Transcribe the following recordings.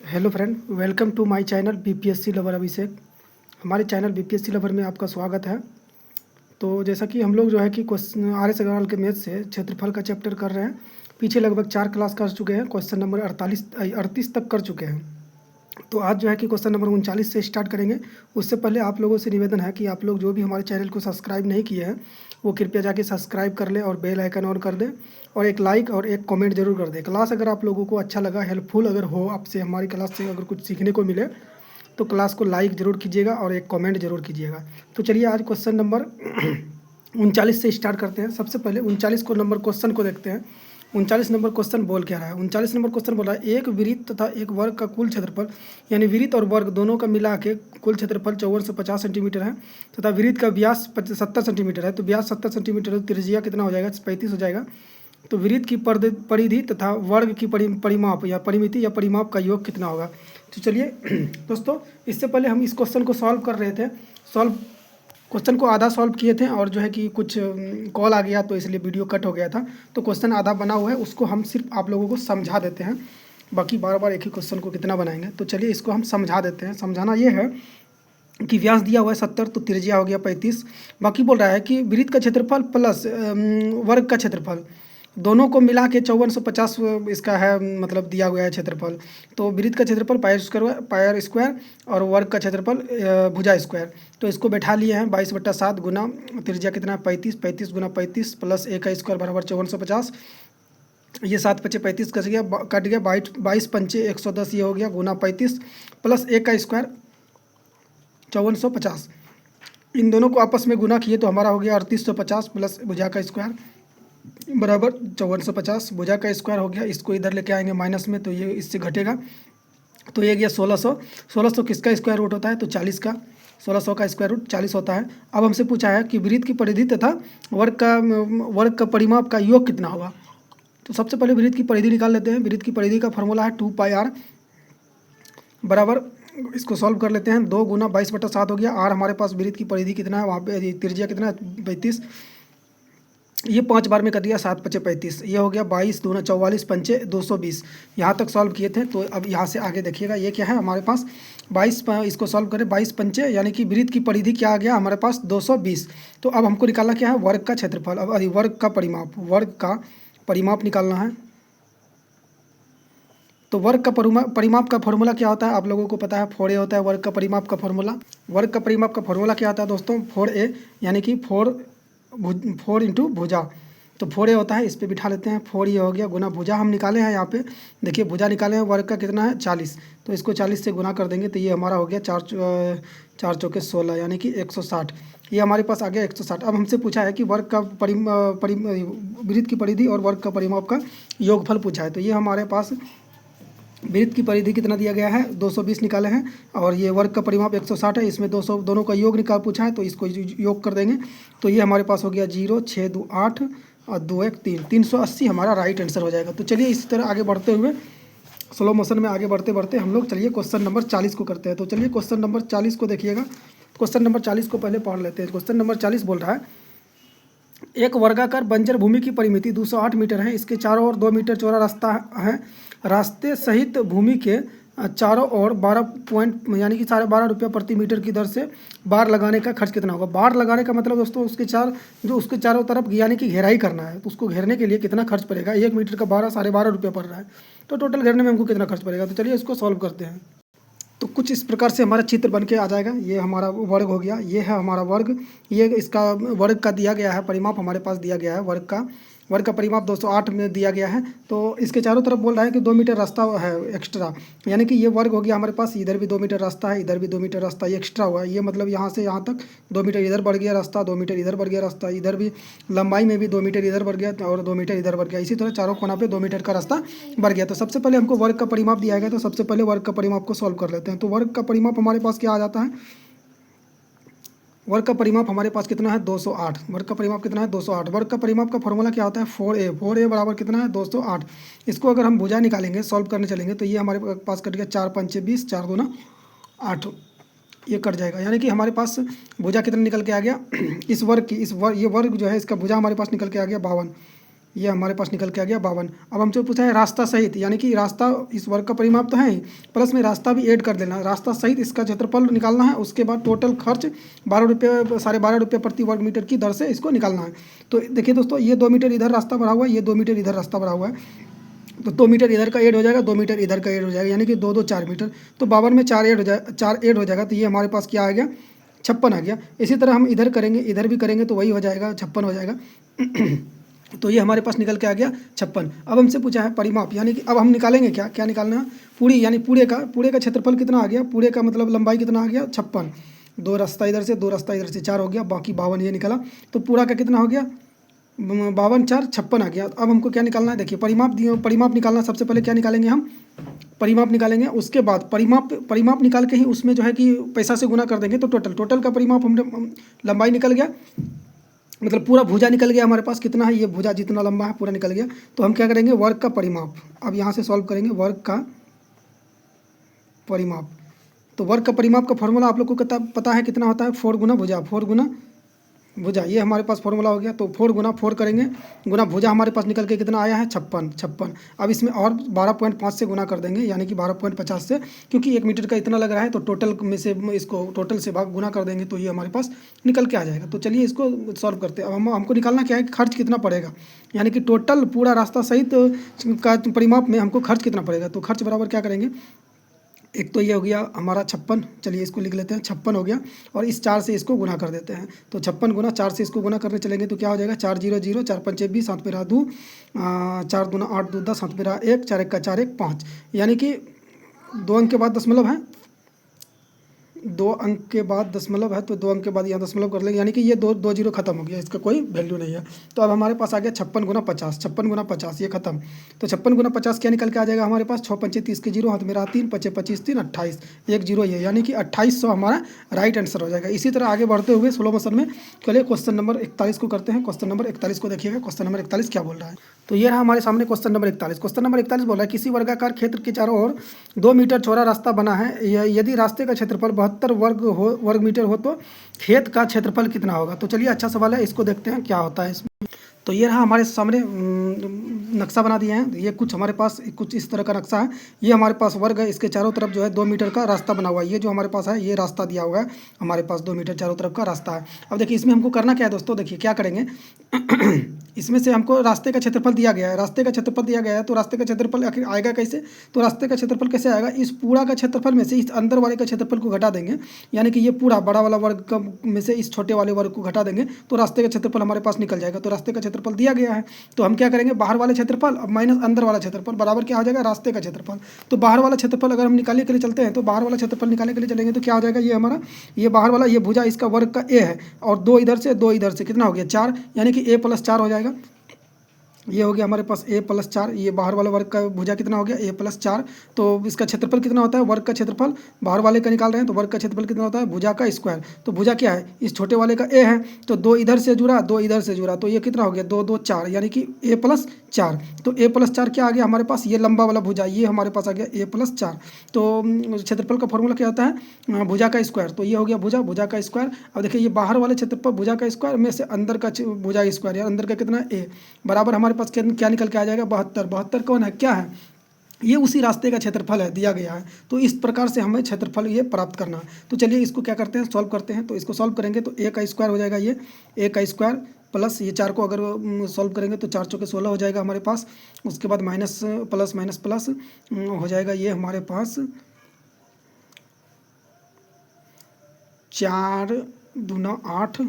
Hello friend, welcome to my channel BPSC lover Abhishek. हमारे channel BPSC lover में आपका स्वागत है। तो जैसा कि हम लोग जो है कि क्वेश्चन आर एस अग्रवाल के मैथ से क्षेत्रफल का चैप्टर कर रहे हैं। पीछे लगभग 4 क्लास कर चुके हैं, क्वेश्चन नंबर 38 तक कर चुके हैं। तो आज जो है कि क्वेश्चन नंबर 39 से स्टार्ट करेंगे। उससे पहले आप लोगों से निवेदन है कि आप लोग जो भी हमारे चैनल को सब्सक्राइब नहीं किए हैं वो कृपया जाके सब्सक्राइब कर लें और बेल आइकन ऑन कर दें और एक लाइक और एक कमेंट जरूर कर दें। क्लास अगर आप लोगों को अच्छा लगा, हेल्पफुल अगर हो, आपसे हमारी क्लास से अगर कुछ सीखने को मिले तो क्लास को लाइक ज़रूर कीजिएगा और एक कमेंट जरूर कीजिएगा। तो चलिए आज क्वेश्चन नंबर 39 से स्टार्ट करते हैं। सबसे पहले 39 को नंबर क्वेश्चन को देखते हैं। 39 नंबर क्वेश्चन बोल क्या रहा है। 39 नंबर क्वेश्चन बोल रहा है एक वृत्त तथा एक वर्ग का कुल क्षेत्रफल, यानी वृत्त और वर्ग दोनों का मिला के कुल क्षेत्रफल 5450 सेंटीमीटर है तथा वृत्त का व्यास 70 सेंटीमीटर है। तो व्यास 70 सेंटीमीटर है तो त्रिज्या कितना हो जाएगा, 35 हो जाएगा। तो वृत्त की परिधि तथा वर्ग की परिमाप या परिमिति या परिमाप का योग कितना होगा। तो चलिए दोस्तों, इससे पहले हम इस क्वेश्चन को सॉल्व कर रहे थे। क्वेश्चन को आधा सॉल्व किए थे और जो है कि कुछ कॉल आ गया तो इसलिए वीडियो कट हो गया था। तो क्वेश्चन आधा बना हुआ है, उसको हम सिर्फ आप लोगों को समझा देते हैं। बाकी बार बार एक ही क्वेश्चन को कितना बनाएंगे। तो चलिए इसको हम समझा देते हैं। समझाना ये है कि व्यास दिया हुआ है 70 तो त्रिज्या हो गया 35। बाकी बोल रहा है कि वृत्त का क्षेत्रफल प्लस वर्ग का क्षेत्रफल दोनों को मिला के 5450 इसका है, मतलब दिया गया है क्षेत्रफल। तो वृत्त का क्षेत्रफल पायर स्क्वायर और वर्ग का क्षेत्रफल भुजा स्क्वायर। तो इसको बैठा लिए हैं 22/7 गुना त्रिज्या कितना है 35, 35 गुना 35 प्लस a का स्क्वायर बराबर 5450। ये 7×5 = 35 कट गया 22×5 = 110, ये हो गया गुना 35 प्लस a का स्क्वायर 5450। इन दोनों को आपस में गुना किए तो हमारा हो गया 3850 प्लस भुजा का स्क्वायर बराबर 5450। भुजा का स्क्वायर हो गया, इसको इधर लेके आएंगे माइनस में तो ये इससे घटेगा। तो ये गया 1600। 1600 किसका स्क्वायर रूट होता है, तो 40 का। 1600 का स्क्वायर रूट 40 होता है। अब हमसे पूछा है कि वृत्त की परिधि तथा वर्ग का परिमाप का योग कितना होगा। तो सबसे पहले वृत्त की परिधि निकाल लेते हैं। वृत्त की परिधि का फॉर्मूला है 2πr बराबर, इसको सॉल्व कर लेते हैं। 2 गुना 22/7 हो गया। आर हमारे पास वृत्त की परिधि कितना है, वहाँ पे त्रिज्या कितना है 35। ये 5 बार में कर दिया 7×5 = 35। ये हो गया 22 दूना 44 पंचे 220। यहाँ तक सॉल्व किए थे। तो अब यहाँ से आगे देखिएगा ये क्या है हमारे पास 22, इसको सॉल्व करें 22 पंचे यानी कि वृत्त की परिधि क्या आ गया हमारे पास 220। तो अब हमको निकालना क्या है, वर्ग का क्षेत्रफल। अब वर्ग का परिमाप निकालना है। तो वर्ग का परिमाप का फॉर्मूला क्या होता है आप लोगों को पता है, 4a होता है वर्ग का परिमाप का फॉर्मूला। वर्ग का परिमाप का फॉर्मूला क्या होता है दोस्तों, 4a यानी कि 4 इंटू भुजा। तो 4a होता है, इस पर बिठा लेते हैं। 4 ये हो गया गुना भुजा हम निकाले हैं। यहाँ पे देखिए भुजा निकाले हैं, वर्ग का कितना है 40। तो इसको 40 से गुना कर देंगे तो ये हमारा हो गया 4 चौके 16 यानी कि 160। ये हमारे पास आ गया 160। अब हमसे पूछा है कि वर्ग का वृत्त की परिधि और वर्ग का परिमाप का योगफल पूछा है। तो ये हमारे पास वृत्त की परिधि कितना दिया गया है 220 निकाले हैं और ये वर्ग का परिमाप 160 है। इसमें 200 दोनों का योग निकाल पूछा है तो इसको योग कर देंगे। तो ये हमारे पास हो गया 0, 6, 2, 8 और 2, 1, 3, 380 हमारा राइट आंसर हो जाएगा। तो चलिए इसी तरह आगे बढ़ते हुए स्लो मोशन में आगे बढ़ते बढ़ते हम लोग चलिए क्वेश्चन नंबर 40 को करते हैं। तो चलिए क्वेश्चन नंबर 40 को देखिएगा। क्वेश्चन नंबर 40 को पहले पढ़ लेते हैं। क्वेश्चन नंबर 40 बोल रहा है एक वर्गाकार बंजर भूमि की परिमिति 208 मीटर है। इसके चारों ओर 2 मीटर चौड़ा रास्ता है। रास्ते सहित भूमि के चारों ओर 12 पॉइंट यानी कि 12.5 रुपये प्रति मीटर की दर से बार लगाने का खर्च कितना होगा। बार लगाने का मतलब दोस्तों उसके चारों तरफ यानी कि घेराई करना है। तो उसको घेरने के लिए कितना खर्च पड़ेगा, 1 मीटर का 12.5 रुपये पड़ रहा है। तो टोटल घेरने में हमको कितना खर्च पड़ेगा। तो चलिए इसको सॉल्व करते हैं। तो कुछ इस प्रकार से हमारा चित्र बन के आ जाएगा। ये हमारा वर्ग हो गया, ये है हमारा वर्ग। ये इसका वर्ग का दिया गया है परिमाप हमारे पास दिया गया है। वर्ग का परिमाप 208 में दिया गया है। तो इसके चारों तरफ बोल रहा है कि 2 मीटर रास्ता है एक्स्ट्रा, यानी कि ये वर्ग हो गया हमारे पास। इधर भी 2 मीटर रास्ता है, इधर भी 2 मीटर रास्ता ये एक्स्ट्रा हुआ है। ये मतलब यहाँ से यहाँ तक 2 मीटर इधर बढ़ गया रास्ता, 2 मीटर इधर बढ़ गया रास्ता, इधर भी लंबाई में भी 2 मीटर इधर बढ़ गया और 2 मीटर इधर बढ़ गया। इसी तरह चारों कोना पे 2 मीटर का रास्ता बढ़ गया। तो सबसे पहले हमको वर्ग का परिमाप दिया गया, तो सबसे पहले वर्ग का परिमाप को सॉल्व कर लेते हैं। तो वर्ग का परिमाप हमारे पास क्या आ जाता है, वर्ग का परिमाप हमारे पास कितना है 208। वर्ग का परिमाप कितना है 208। वर्ग का परिमाप का फॉर्मूला क्या होता है 4a बराबर कितना है 208। इसको अगर हम भुजा निकालेंगे सॉल्व करने चलेंगे तो ये हमारे पास कट गया 4×5 = 20, 4 दूना 8, ये कट जाएगा। यानी कि हमारे पास भुजा कितना निकल के आ गया ये वर्ग जो है इसका भुजा हमारे पास निकल के आ गया 52। ये हमारे पास निकल के आ गया 52। अब हमसे पूछा है रास्ता सहित, यानी कि रास्ता इस वर्ग का परिमाप तो है ही, प्लस में रास्ता भी ऐड कर देना। रास्ता सहित इसका क्षेत्रफल निकालना है, उसके बाद टोटल खर्च 12 रुपये, 12.5 रुपये प्रति वर्ग मीटर की दर से इसको निकालना है। तो देखिए दोस्तों, ये 2 मीटर इधर रास्ता बढ़ा हुआ है, ये 2 मीटर इधर रास्ता बढ़ा हुआ है, तो 2 मीटर इधर का ऐड हो जाएगा, 2 मीटर इधर का ऐड हो जाएगा, यानी कि 2 2 4 मीटर। तो 52 में 4 ऐड हो जाएगा, 4 ऐड हो जाएगा, तो ये हमारे पास क्या आ गया, 56 आ गया। इसी तरह हम इधर करेंगे, इधर भी करेंगे तो वही हो जाएगा, 56 हो जाएगा। तो ये हमारे पास निकल के आ गया 56। अब हमसे पूछा है परिमाप, यानी कि अब हम निकालेंगे क्या, क्या निकालना है, पूरी, यानी पूरे का क्षेत्रफल कितना आ गया, पूरे का मतलब लंबाई कितना आ गया 56, 2 रास्ता इधर से 2 रास्ता इधर से 4 हो गया, बाकी 52 ये निकला। तो पूरा का कितना हो गया, 52 4 56 आ गया। अब हमको क्या निकालना है, देखिए परिमाप निकालना। सबसे पहले क्या निकालेंगे हम, परिमाप निकालेंगे, उसके बाद परिमाप निकाल के ही उसमें जो है कि पैसा से गुना कर देंगे, तो टोटल का परिमाप हमने, लंबाई निकल गया, मतलब पूरा भुजा निकल गया हमारे पास, कितना है ये भुजा जितना लंबा है पूरा निकल गया। तो हम क्या करेंगे, वर्ग का परिमाप, अब यहाँ से सॉल्व करेंगे वर्ग का परिमाप। तो वर्ग का परिमाप का फॉर्मूला आप लोग को पता है कितना होता है, 4 गुना भुजा, 4 गुना भुजा, ये हमारे पास फॉर्मूला हो गया। तो 4 गुना 4 करेंगे, गुना भुजा हमारे पास निकल के कितना आया है 56। अब इसमें और 12.5 से गुना कर देंगे, यानी कि 12.50 से, क्योंकि 1 मीटर का इतना लग रहा है, तो टोटल में से इसको टोटल से भाग गुना कर देंगे, तो ये हमारे पास निकल के आ जाएगा। तो चलिए इसको सॉल्व करते हैं। अब हमको निकालना क्या है, खर्च कितना पड़ेगा, यानी कि टोटल पूरा रास्ता सहित का परिमाप में हमको खर्च कितना पड़ेगा। तो खर्च बराबर क्या करेंगे, एक तो ये हो गया हमारा 56, चलिए इसको लिख लेते हैं, 56 हो गया, और इस 4 से इसको गुना कर देते हैं। तो 56 गुना 4 से इसको गुना करने चलेंगे तो क्या हो जाएगा, 4 0 0, 4 5 20, 7 पेरा 2, 4 दूना 8 2 10, 7 पेरा 1, 4 1 का 4 1 5, यानी कि 2 अंक के बाद दशमलव है, 2 अंक के बाद दशमलव है, तो 2 अंक के बाद यहाँ दशमलव कर लेंगे, यानी कि ये 2 जीरो खत्म हो गया, इसका कोई वैल्यू नहीं है। तो अब हमारे पास आ गया 56 गुना 50, 56 गुना 50 ये खत्म। तो 56 गुना 50 क्या निकल के आ जाएगा हमारे पास, 6 पंचे 30 के जीरो, हाथ में रहा 3 5 25 3 28, 1 जीरो ये, यानी कि 2800 हमारा राइट आंसर हो जाएगा। इसी तरह आगे बढ़ते हुए स्लो मोशन में चलिए क्वेश्चन नंबर 41 को करते हैं। क्वेश्चन नंबर 41 को देखिएगा, क्वेश्चन नंबर 41 क्या बोल रहा है। तो ये रहा हमारे सामने क्वेश्चन नंबर 41। क्वेश्चन नंबर 41 बोल रहा है, किसी वर्गाकार क्षेत्र के चारों ओर 2 मीटर चौड़ा रास्ता बना है, यदि रास्ते का क्षेत्रफल 72 वर्ग मीटर हो तो खेत का क्षेत्रफल कितना होगा। तो चलिए अच्छा सवाल है, इसको देखते हैं क्या होता है इसमें। तो ये रहा हमारे सामने नक्शा बना दिए हैं, ये कुछ हमारे पास कुछ इस तरह का नक्शा है। ये हमारे पास वर्ग है, इसके चारों तरफ जो है 2 मीटर का रास्ता बना हुआ है। ये जो हमारे पास है ये रास्ता दिया हुआ है, हमारे पास 2 मीटर चारों तरफ का रास्ता है। अब देखिए इसमें हमको करना क्या है दोस्तों, देखिए क्या करेंगे इसमें से हमको रास्ते का क्षेत्रफल दिया गया है, रास्ते का क्षेत्रफल दिया गया है, तो रास्ते का क्षेत्रफल आखिर आएगा कैसे, तो रास्ते का क्षेत्रफल कैसे आएगा, इस पूरा का क्षेत्रफल में से इस अंदर वाले का क्षेत्रफल को घटा देंगे, यानी कि ये पूरा बड़ा वाला वर्ग का में से इस छोटे वाले वर्ग को घटा देंगे, तो रास्ते का क्षेत्रफल हमारे पास निकल जाएगा। तो रास्ते का क्षेत्रफल दिया गया है, तो हम क्या करेंगे, बाहर वाले क्षेत्रफल माइनस अंदर वाला क्षेत्रफल बराबर क्या हो जाएगा, रास्ते का क्षेत्रफल। तो बाहर वाला क्षेत्रफल अगर हम निकालने के लिए चलते हैं, तो बाहर वाला क्षेत्रफल निकालने के लिए चलेंगे तो क्या हो जाएगा, ये हमारा ये बाहर वाला ये भुजा इसका वर्ग का ए है, और 2 इधर से 2 इधर से कितना हो गया 4, यानी कि a + 4 हो जाएगा। ये हो गया हमारे पास a + 4, ये बाहर वाला वर्ग का भुजा कितना हो गया a + 4। तो इसका क्षेत्रफल कितना होता है, वर्ग का क्षेत्रफल बाहर वाले का निकाल रहे हैं, तो वर्ग का क्षेत्रफल कितना होता है, भुजा का स्क्वायर। तो भुजा क्या है, इस छोटे वाले का a है, तो 2 इधर से जुड़ा 2 इधर से जुड़ा, तो ये कितना हो गया 2 2 4, यानी कि a + 4। तो a + 4 क्या आ गया हमारे पास, ये लंबा वाला भुजा, ये हमारे पास आ गया a + 4। तो क्षेत्रफल का फॉर्मूला क्या होता है, भुजा का स्क्वायर। तो ये हो गया भुजा का स्क्वायर। अब देखिए ये बाहर वाले क्षेत्रफल भुजा का स्क्वायर में से अंदर का भुजा स्क्वायर, या अंदर का कितना a बराबर हमारे पास क्या निकल आ जाएगा 72। 72 कौन है, क्या है, ये उसी रास्ते का क्षेत्रफल है, दिया गया है। तो इस प्रकार से हमें क्षेत्रफल ये प्राप्त करना है। तो चलिए इसको क्या करते हैं, सॉल्व करते हैं। तो इसको सॉल्व करेंगे तो a का स्क्वायर हो जाएगा, ये a का स्क्वायर प्लस ये 4 को अगर सॉल्व करेंगे तो 4 चौके 16 हो जाएगा हमारे पास। उसके बाद माइनस प्लस हो जाएगा ये हमारे पास 4 दूना 8।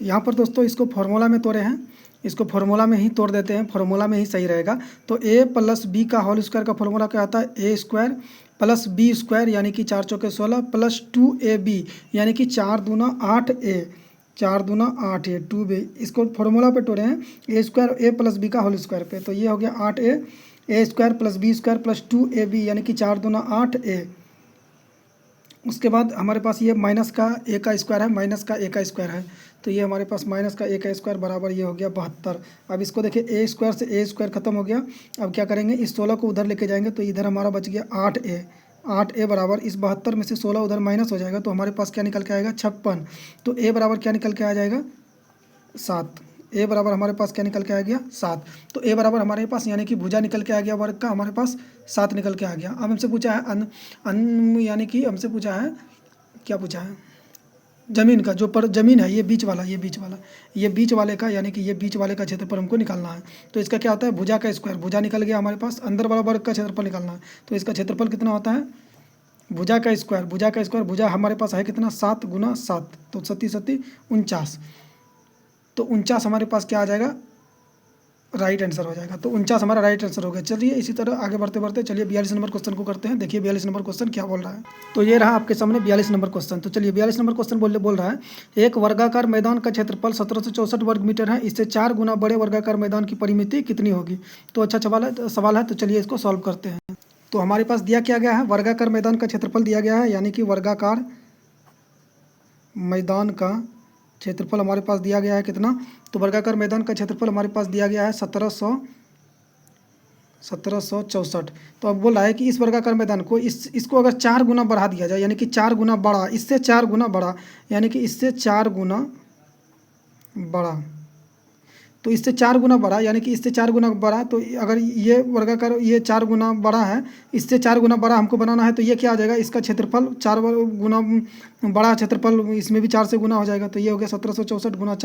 यहाँ पर दोस्तों इसको फॉर्मूला में तोड़े हैं, इसको फॉर्मूला में ही तोड़ देते हैं, फॉर्मूला में ही सही रहेगा। तो a + b का होल स्क्वायर का फॉर्मूला क्या आता है, a square plus b square, यानी कि 4 चौके 16 प्लस 2ab, यानी कि 4 दूना 8a, 4 दूना 8a 2b। इसको फॉर्मूला पे तोड़े हैं, a स्क्वायर a + b का होल स्क्वायर पे, तो ये हो गया 8a, a square plus b square plus 2ab, यानी कि 4 दूना 8a। उसके बाद हमारे पास ये माइनस का a का स्क्वायर है, माइनस का a का स्क्वायर है, तो ये हमारे पास माइनस का a का स्क्वायर बराबर ये हो गया 72। अब इसको देखिए a स्क्वायर से a स्क्वायर खत्म हो गया। अब क्या करेंगे, इस 16 को उधर लेके जाएंगे, तो इधर हमारा बच गया 8a बराबर इस 72 में से 16 उधर माइनस हो जाएगा, तो हमारे पास क्या निकल के आएगा 56। तो a बराबर क्या निकल के आ जाएगा 7, ए बराबर हमारे पास क्या निकल के आ गया 7। तो ए बराबर हमारे पास यानी कि भुजा निकल के आ गया वर्ग का हमारे पास 7 निकल के आ गया। अब हमसे पूछा है यानी कि हमसे पूछा है, क्या पूछा है, जमीन का, जो पर जमीन है ये बीच वाला, ये बीच वाले का, यानी कि ये बीच वाले का क्षेत्रफल हमको निकालना है। तो इसका क्या होता है, भुजा का स्क्वायर, भुजा निकल गया हमारे पास, अंदर वाला वर्ग का क्षेत्रफल निकालना है। तो इसका क्षेत्रफल कितना होता है, भुजा का स्क्वायर, भुजा हमारे पास है कितना 7 गुना 7, तो 7 49। तो 49 हमारे पास क्या आ जाएगा, राइट आंसर हो जाएगा। तो 49 हमारा राइट आंसर हो गया। चलिए इसी तरह आगे बढ़ते बढ़ते चलिए 42 नंबर क्वेश्चन को करते हैं। देखिए 42 नंबर क्वेश्चन क्या बोल रहा है। तो ये रहा आपके सामने 42 नंबर क्वेश्चन। तो चलिए 42 नंबर क्वेश्चन बोल रहा है, एक वर्गाकार मैदान का क्षेत्रफल 1764 वर्ग मीटर है, इससे 4 गुना बड़े वर्गाकार मैदान की परिमिति कितनी होगी। तो अच्छा सवाल है, तो चलिए इसको सॉल्व करते हैं। तो हमारे पास दिया क्या गया है, वर्गाकार मैदान का क्षेत्रफल दिया गया है, यानी कि वर्गाकार मैदान का क्षेत्रफल हमारे पास दिया गया है कितना। तो वर्गाकार मैदान का क्षेत्रफल हमारे पास दिया गया है 1764। तो अब बोला है कि इस वर्गाकार मैदान को इसको अगर 4 गुना बढ़ा दिया जाए, यानी कि 4 गुना बड़ा, इससे 4 गुना बड़ा, यानी कि इससे 4 गुना बड़ा, तो इससे 4 गुना बड़ा, यानी कि इससे 4 गुना बड़ा, तो अगर ये वर्गाकार ये 4 गुना बड़ा है, इससे 4 गुना बड़ा हमको बनाना है, तो ये क्या आ जाएगा, इसका क्षेत्रफल 4 गुना बड़ा क्षेत्रफल, इसमें भी 4 से गुना हो जाएगा। तो ये हो गया 1764 गुना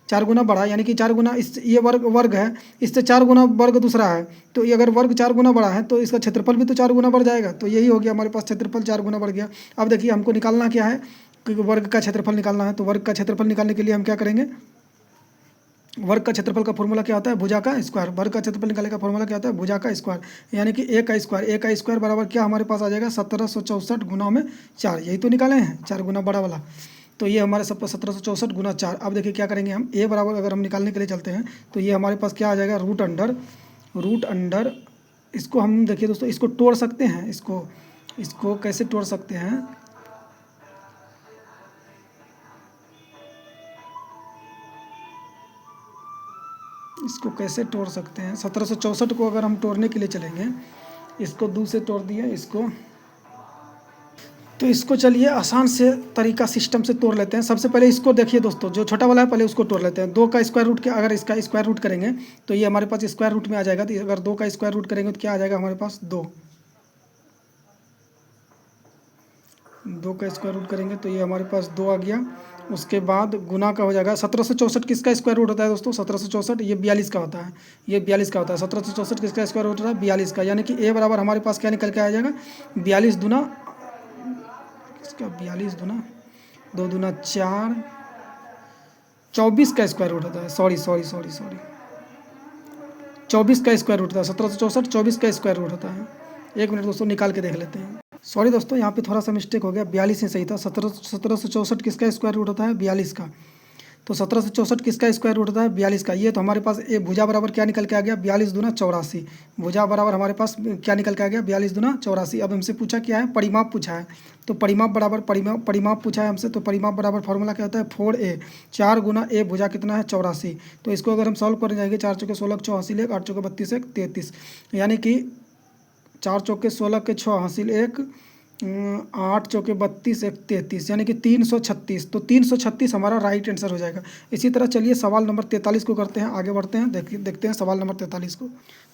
4 गुना बड़ा, यानी कि 4 गुना ये वर्ग है, इससे 4 गुना वर्ग दूसरा है, तो ये अगर वर्ग 4 गुना बड़ा है तो इसका क्षेत्रफल भी तो 4 गुना बढ़ जाएगा। तो यही हो गया हमारे पास, क्षेत्रफल 4 गुना बढ़ गया। अब देखिए हमको निकालना क्या है, क्योंकि वर्ग का क्षेत्रफल निकालना है। तो वर्ग का क्षेत्रफल निकालने के लिए हम क्या करेंगे, वर्ग का क्षेत्रफल का फॉर्मूला क्या होता है, भुजा का स्क्वायर। वर्ग का क्षेत्रफल निकालने का फॉर्मूला क्या होता है, भुजा का स्क्वायर, यानी कि ए का स्क्वायर बराबर क्या हमारे पास आ जाएगा 1764 गुना में 4। यही तो निकाले हैं 4 गुना बड़ा वाला। तो ये हमारे सब 1764 गुना 4। अब देखिए क्या करेंगे हम, ए बराबर अगर हम निकालने के लिए चलते हैं तो ये हमारे पास क्या आ जाएगा, रूट अंडर इसको हम देखिए दोस्तों, इसको तोड़ सकते हैं, इसको कैसे तोड़ सकते हैं, इसको कैसे तोड़ सकते हैं। 1764 को अगर हम तोड़ने के लिए चलेंगे, इसको 2 से तोड़ दिए इसको, तो इसको चलिए आसान से तरीका सिस्टम से तोड़ लेते हैं। सबसे पहले इसको देखिए दोस्तों, जो छोटा वाला है पहले उसको तोड़ लेते हैं। 2 का स्क्वायर रूट के अगर इसका स्क्वायर रूट करेंगे तो ये हमारे पास स्क्वायर रूट में आ जाएगा। तो अगर 2 का स्क्वायर रूट करेंगे तो क्या आ जाएगा हमारे पास 2 का स्क्वायर रूट करेंगे तो ये हमारे पास 2 आ गया। उसके बाद गुना का हो जाएगा 1764 किसका स्क्वायर रूट होता है दोस्तों, 1764 ये 42 का होता है, ये 42 का होता है। 1764 किसका स्क्वायर रूट होता है 42 का, यानी कि ए बराबर हमारे पास क्या निकल के आ जाएगा 42 दूना किसका, 42 दूना 2 दूना 4, 24 का स्क्वायर रूट होता है, सॉरी 24 का स्क्वायर रूट होता है। 1764 24 का स्क्वायर रूट होता है। एक मिनट दोस्तों निकाल के देख लेते हैं। सॉरी दोस्तों यहाँ पे थोड़ा सा मिस्टेक हो गया, 42 ही सही था। 1764 किसका स्क्वायर रूट होता है 42 का। तो 1764 किसका स्क्वायर रूट होता है 42 का। ये तो हमारे पास ये भुजा बराबर क्या निकल के आ गया 42 दूना 84। भुजा बराबर हमारे पास क्या निकल के आ गया 42 दूना 84। अब हमसे पूछा क्या है, परिमाप पूछा है। तो परिमाप बराबर परिमाप पूछा है हमसे। तो परिमाप बराबर फॉर्मूला क्या होता है 4a, 4 गुना ए भुजा कितना है 84। तो इसको अगर हम सॉल्व करने जाएंगे 4 चौके 16 84 1, 8 चौके 32 1 33, यानी कि 4 चौके 16 के 6 हासिल 1, 8 चौके 32 1 33, यानी कि 336। तो 336 हमारा राइट आंसर हो जाएगा। इसी तरह चलिए सवाल नंबर 43 को करते हैं, आगे बढ़ते हैं, देखते हैं सवाल नंबर 43 को।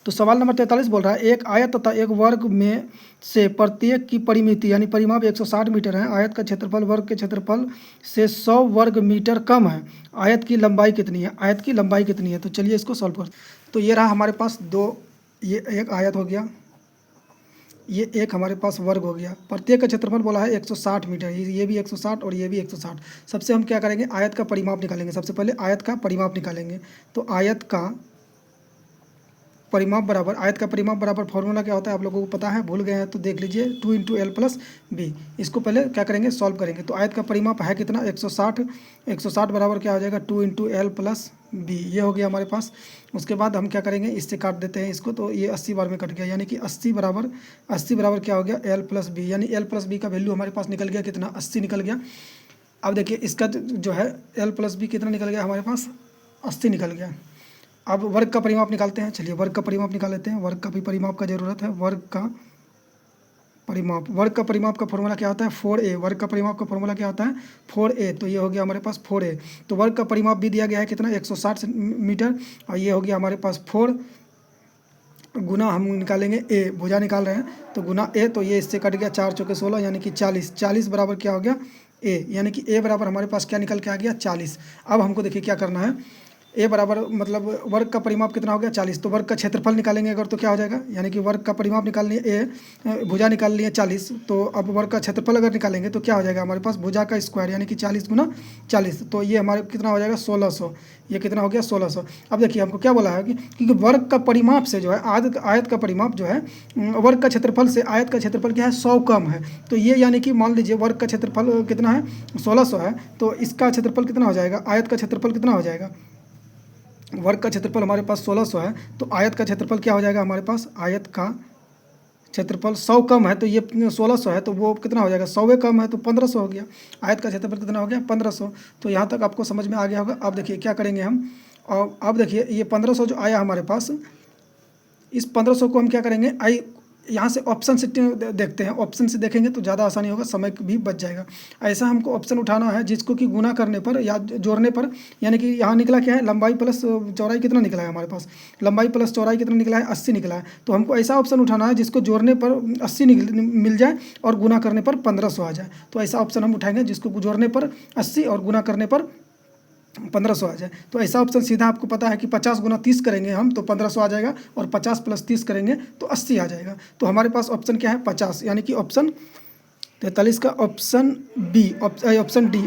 तो सवाल नंबर 43 बोल रहा है, एक आयत तथा एक वर्ग में से प्रत्येक की परिमिति यानी परिमाप 160 मीटर है। आयत का क्षेत्रफल वर्ग के क्षेत्रफल से 100 वर्ग मीटर कम है। आयत की लंबाई कितनी है, तो चलिए इसको सॉल्व करते हैं। तो ये रहा हमारे पास 2, ये एक आयत हो गया, ये एक हमारे पास वर्ग हो गया। प्रत्येक का क्षेत्रफल बोला है 160 मीटर, ये भी 160 और ये भी 160। सबसे हम क्या करेंगे, आयत का परिमाप निकालेंगे। सबसे पहले आयत का परिमाप निकालेंगे। तो आयत का परिमाप बराबर फॉर्मूला क्या होता है आप लोगों को पता है, भूल गए हैं तो देख लीजिए, 2 × L + B। इसको पहले क्या करेंगे, सॉल्व करेंगे। तो आयत का परिमाप है कितना 160 बराबर क्या हो जाएगा 2 × L + B, ये हो गया हमारे पास। उसके बाद हम क्या करेंगे, इससे काट देते हैं इसको, तो ये 80 बार में कट गया, यानी कि 80 बराबर क्या हो गया L + B, यानी L + B का वैल्यू हमारे पास निकल गया कितना 80 निकल गया। अब देखिए इसका जो है L + B कितना निकल गया हमारे पास 80 निकल गया। अब वर्ग का परिमाप निकालते हैं। चलिए वर्ग का परिमाप निकाल लेते हैं, वर्ग का भी परिमाप का जरूरत है। वर्ग का परिमाप। वर्ग का परिमाप का फॉर्मूला क्या होता है 4a। वर्ग का परिमाप का फॉर्मूला क्या होता है 4a। तो ये हो गया हमारे पास 4a। तो वर्ग का परिमाप भी दिया गया है कितना 160 मीटर, और ये हो गया हमारे पास 4 गुना हम निकालेंगे a, भुजा निकाल रहे हैं तो गुना a, तो ये इससे कट गया 4 चौके 16 यानी कि 40। 40 बराबर क्या हो गया a, यानी कि a बराबर हमारे पास क्या निकल के आ गया 40। अब हमको देखिए क्या करना है, ए बराबर मतलब वर्ग का परिमाप कितना हो गया 40, तो वर्ग का क्षेत्रफल निकालेंगे अगर तो क्या हो जाएगा, यानी कि वर्ग का परिमाप निकाल लिए ए, भुजा निकाल लिए 40, तो अब वर्ग का क्षेत्रफल अगर निकालेंगे तो क्या हो जाएगा हमारे पास भुजा का स्क्वायर यानी कि 40 गुना 40, तो ये हमारे कितना हो जाएगा 1600। ये कितना हो गया 1600। अब देखिए हमको क्या बोला है कि क्योंकि वर्ग का परिमाप से जो है आयत का परिमाप जो है वर्ग का क्षेत्रफल से आयत का क्षेत्रफल क्या है 100 कम है, तो ये यानी कि मान लीजिए वर्ग का क्षेत्रफल कितना है 1600 है, तो इसका क्षेत्रफल कितना हो जाएगा, आयत का क्षेत्रफल कितना हो जाएगा, वर्ग का क्षेत्रफल हमारे पास 1600 है, तो आयत का क्षेत्रफल क्या हो जाएगा हमारे पास, आयत का क्षेत्रफल 100 कम है तो ये 1600 है, तो वो कितना हो जाएगा 100 कम है तो 1500 हो गया। आयत का क्षेत्रफल कितना हो गया 1500। तो यहाँ तक आपको समझ में आ गया होगा। अब देखिए क्या करेंगे हम, और अब देखिए ये 1500 जो आया हमारे पास, इस 1500 को हम क्या करेंगे, यहाँ से ऑप्शन से देखते हैं, ऑप्शन से देखेंगे तो ज़्यादा आसानी होगा, समय भी बच जाएगा। ऐसा हमको ऑप्शन उठाना है जिसको कि गुना करने पर या जोड़ने पर, यानी कि यहाँ निकला क्या है लंबाई प्लस चौड़ाई कितना निकला है हमारे पास, लंबाई प्लस चौड़ाई कितना निकला है 80 निकला है, तो हमको ऐसा ऑप्शन उठाना है जिसको जोड़ने पर 80 मिल जाए और गुना करने पर 1500 आ जाए। तो ऐसा ऑप्शन हम उठाएंगे जिसको जोड़ने पर 80 और गुना करने पर 1500 आ जाए। तो ऐसा ऑप्शन सीधा आपको पता है कि 50 गुना 30 करेंगे हम तो 1500 आ जाएगा, और 50 प्लस 30 करेंगे तो 80 आ जाएगा। तो हमारे पास ऑप्शन क्या है 50, यानी कि ऑप्शन 43 का ऑप्शन बी,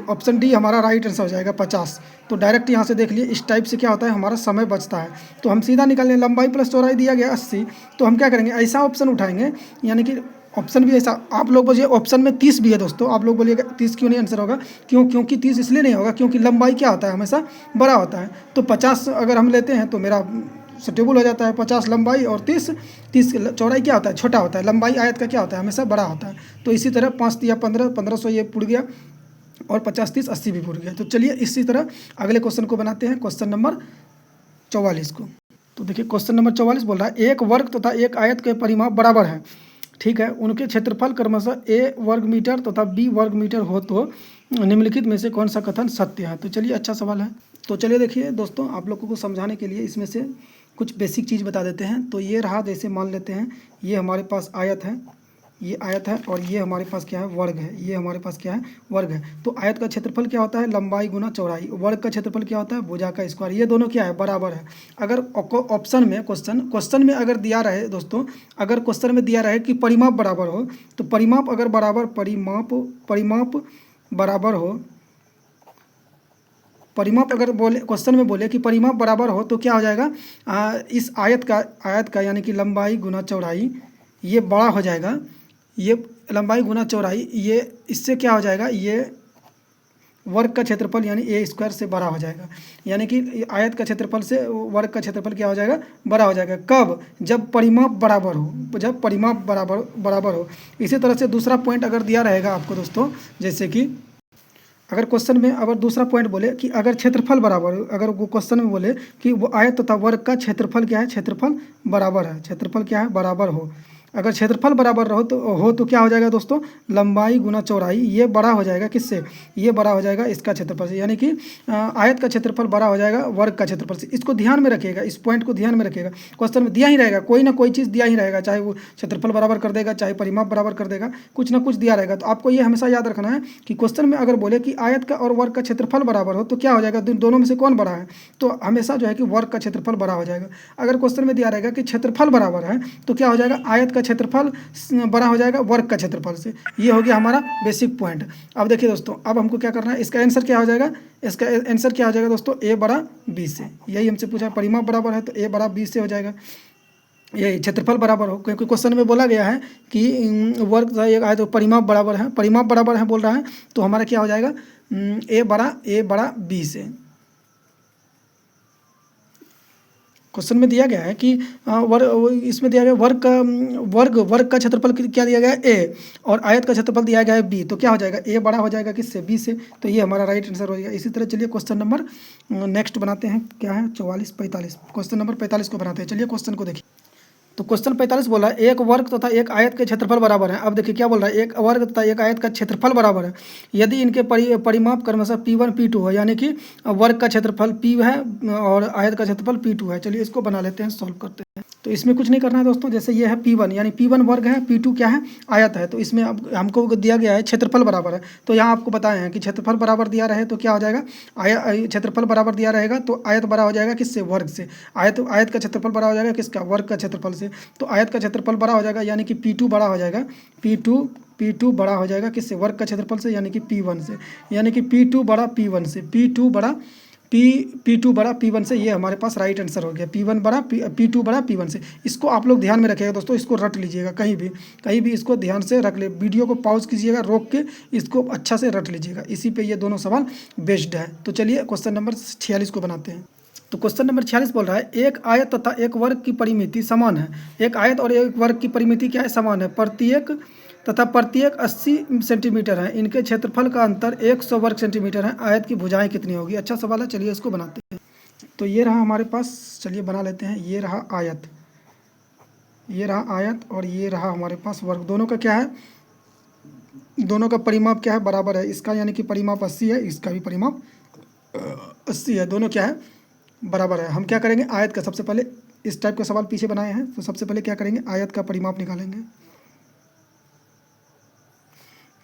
ऑप्शन डी हमारा राइट आंसर हो जाएगा 50। तो डायरेक्ट यहाँ से देख लिए इस टाइप से क्या होता है हमारा समय बचता है। तो हम सीधा निकाल लें, लंबाई प्लस चौड़ाई दिया गया 80, तो हम क्या करेंगे ऐसा ऑप्शन उठाएंगे, यानी कि ऑप्शन भी ऐसा। आप लोग बोलिए ऑप्शन में 30 भी है दोस्तों, आप लोग बोलिएगा 30 क्यों नहीं आंसर होगा, क्योंकि 30 इसलिए नहीं होगा क्योंकि लंबाई क्या होता है हमेशा बड़ा होता है। तो 50 अगर हम लेते हैं तो मेरा सुटेबल हो जाता है, 50 लंबाई और 30 चौड़ाई क्या होता है छोटा होता है, लंबाई आयत का क्या होता है हमेशा बड़ा होता है। तो इसी तरह 5 या 1500 ये पुड़ गया, और 50 30 80 भी पुड़ गया। तो चलिए इसी तरह अगले क्वेश्चन को बनाते हैं, क्वेश्चन नंबर 44 को। तो देखिए क्वेश्चन नंबर 44 बोल रहा है एक वर्ग तथा एक आयत के परिमाप बराबर है, ठीक है, उनके क्षेत्रफल क्रमशः ए वर्ग मीटर तथा बी वर्ग मीटर हो तो निम्नलिखित में से कौन सा कथन सत्य है। तो चलिए अच्छा सवाल है। तो चलिए देखिए दोस्तों, आप लोगों को समझाने के लिए इसमें से कुछ बेसिक चीज़ बता देते हैं। तो ये रहा, जैसे मान लेते हैं ये हमारे पास आयत है, ये आयत है, और ये हमारे पास क्या है वर्ग है, ये हमारे पास क्या है वर्ग है। तो आयत का क्षेत्रफल क्या होता है लंबाई गुना चौड़ाई, वर्ग का क्षेत्रफल क्या होता है भुजा का स्क्वायर, ये दोनों क्या है बराबर है। अगर ऑप्शन में क्वेश्चन में अगर दिया रहे दोस्तों, अगर क्वेश्चन में दिया रहे कि परिमाप बराबर हो, तो परिमाप अगर बराबर परिमाप बराबर हो, परिमाप अगर बोले क्वेश्चन में बोले कि परिमाप बराबर हो तो क्या हो जाएगा, इस आयत का यानी कि लंबाई गुना चौड़ाई ये बड़ा हो जाएगा, ये लंबाई गुना चौड़ाई ये इससे क्या हो जाएगा, ये वर्ग का क्षेत्रफल यानी ए स्क्वायर से बड़ा हो जाएगा, यानी कि आयत का क्षेत्रफल से वर्ग का क्षेत्रफल क्या हो जाएगा बड़ा हो जाएगा। कब, जब परिमाप बराबर हो, जब परिमाप बराबर हो। इसी तरह से दूसरा पॉइंट अगर दिया रहेगा आपको दोस्तों, जैसे कि अगर क्वेश्चन में अगर दूसरा पॉइंट बोले कि अगर क्षेत्रफल बराबर हो, अगर वो क्वेश्चन में बोले कि वो आयत तथा वर्ग का क्षेत्रफल क्या है, क्षेत्रफल बराबर है, क्षेत्रफल क्या है बराबर हो, अगर क्षेत्रफल बराबर हो तो क्या हो जाएगा दोस्तों, लंबाई गुना चौड़ाई ये बड़ा हो जाएगा किससे, ये बड़ा हो जाएगा इसका क्षेत्रफल से, यानी कि आयत का क्षेत्रफल बड़ा हो जाएगा वर्ग का क्षेत्रफल से। इसको ध्यान में रखिएगा, इस पॉइंट को ध्यान में रखिएगा। क्वेश्चन में दिया ही रहेगा, कोई ना कोई चीज़ दिया ही रहेगा, चाहे वो क्षेत्रफल बराबर कर देगा, चाहे परिमाप बराबर कर देगा, कुछ ना कुछ दिया रहेगा। तो आपको ये हमेशा याद रखना है कि क्वेश्चन में अगर बोले कि आयत का और वर्ग का क्षेत्रफल बराबर हो तो क्या हो जाएगा, दोनों में से कौन बड़ा है, तो हमेशा जो है कि वर्ग का क्षेत्रफल बड़ा हो जाएगा। अगर क्वेश्चन में दिया रहेगा कि क्षेत्रफल बराबर है तो क्या हो जाएगा, आयत का क्षेत्रफल बड़ा हो जाएगा वर्ग का क्षेत्रफल से। ये हो गया हमारा बेसिक पॉइंट। अब देखिए दोस्तों, अब हमको क्या करना है, इसका आंसर क्या हो जाएगा, इसका आंसर क्या हो जाएगा दोस्तों, ए बड़ा बी से। यही हमसे पूछा है, परिमाप बराबर है तो ए बड़ा बी से हो जाएगा, यही क्षेत्रफल बराबर हो, क्योंकि क्वेश्चन में बोला गया है कि वर्ग आए तो परिमाप बराबर है, परिमाप बराबर है बोल रहा है, तो हमारा क्या हो जाएगा ए बड़ा बी से। क्वेश्चन में दिया गया है कि इसमें दिया गया वर्ग का क्षेत्रफल क्या दिया गया है ए, और आयत का क्षेत्रफल दिया गया है बी, तो क्या हो जाएगा ए बड़ा हो जाएगा किससे, बी से। तो ये हमारा राइट आंसर हो जाएगा। इसी तरह चलिए क्वेश्चन नंबर नेक्स्ट बनाते हैं, क्या है 44 45, क्वेश्चन नंबर 45 को बनाते हैं। चलिए क्वेश्चन को देखिए। तो क्वेश्चन 45 बोला है एक वर्ग तथा एक आयत के क्षेत्रफल बराबर है। अब देखिए क्या बोल रहा है, एक वर्ग तथा एक आयत का क्षेत्रफल बराबर है यदि इनके परिमाप क्रमशः P1 P2 है, यानी कि वर्ग का क्षेत्रफल P है और आयत का क्षेत्रफल P2 है। चलिए इसको बना लेते हैं, सॉल्व करते हैं। तो इसमें कुछ नहीं करना है दोस्तों, जैसे ये है P1 यानी P1 वर्ग है, P2 क्या है, आयत है। तो इसमें अब हमको दिया गया है क्षेत्रफल बराबर है, तो यहाँ आपको बताए हैं कि क्षेत्रफल बराबर दिया रहे तो क्या हो जाएगा, क्षेत्रफल बराबर दिया रहेगा तो आयत बड़ा हो जाएगा किससे, वर्ग से। आयत का क्षेत्रफल बड़ा हो जाएगा किसका, वर्ग का क्षेत्रफल से। तो आयत का क्षेत्रफल बड़ा हो जाएगा यानी कि P2 बड़ा हो जाएगा, P2 बड़ा हो जाएगा किससे, वर्ग का क्षेत्रफल से, यानी कि P1 से। यानी कि P2 बड़ा P1 से, P2 बड़ा P1 से। ये हमारे पास राइट आंसर हो गया, P1 बड़ा P2 बड़ा P1 से। इसको आप लोग ध्यान में रखिएगा दोस्तों, इसको रट लीजिएगा, कहीं भी इसको ध्यान से रख ले। वीडियो को पॉज कीजिएगा, रोक के इसको अच्छा से रट लीजिएगा, इसी पे ये दोनों सवाल बेस्ड है। तो चलिए क्वेश्चन नंबर 46 को बनाते हैं। तो क्वेश्चन नंबर 46 बोल रहा है एक आयत तथा एक वर्ग की परिमिति समान है। एक आयत और एक वर्ग की परिमिति क्या है, समान है। प्रत्येक 80 सेंटीमीटर है। इनके क्षेत्रफल का अंतर 100 वर्ग सेंटीमीटर है। आयत की भुजाएं कितनी होगी। अच्छा सवाल है, चलिए इसको बनाते हैं। तो ये रहा हमारे पास, चलिए बना लेते हैं। ये रहा आयत और ये रहा हमारे पास वर्ग। दोनों का क्या है, दोनों का परिमाप क्या है, बराबर है। इसका यानी कि परिमाप 80 है, इसका भी परिमाप 80 है। दोनों क्या है, बराबर है। हम क्या करेंगे, आयत का सबसे पहले, इस टाइप का सवाल पीछे बनाए हैं तो सबसे पहले क्या करेंगे, आयत का परिमाप निकालेंगे।